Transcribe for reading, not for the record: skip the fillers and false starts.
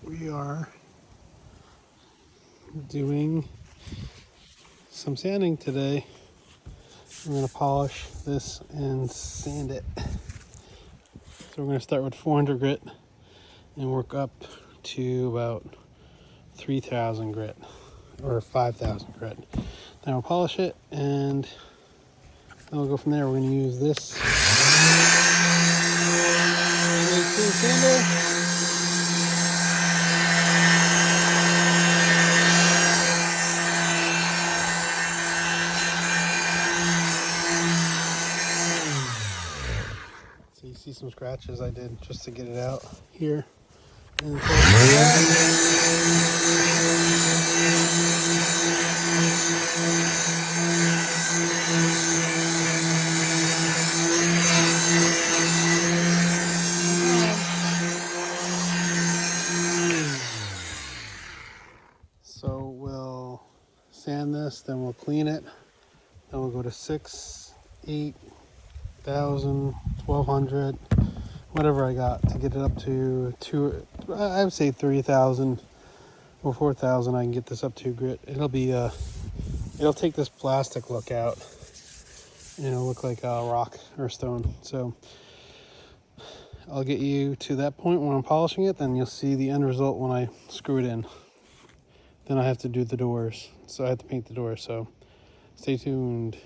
We are doing some sanding today. We're going to polish this and sand it. So we're going to start with 400 grit and work up to about 3,000 grit or 5,000 grit. Then we'll polish it and then we'll go from there. We're going to use this sander. So you see some scratches I did just to get it out here. And so we'll sand this, then we'll clean it, then we'll go to 6, 8,000, 1,200, whatever I got to get it up to I would say 3,000 or 4,000. I can get this up to grit. It'll be it'll take this plastic look out and it'll look like a rock or stone. So I'll get you to that point when I'm polishing it, then you'll see the end result when I screw it in. Then I have to do the doors, so I have to paint the doors, so stay tuned.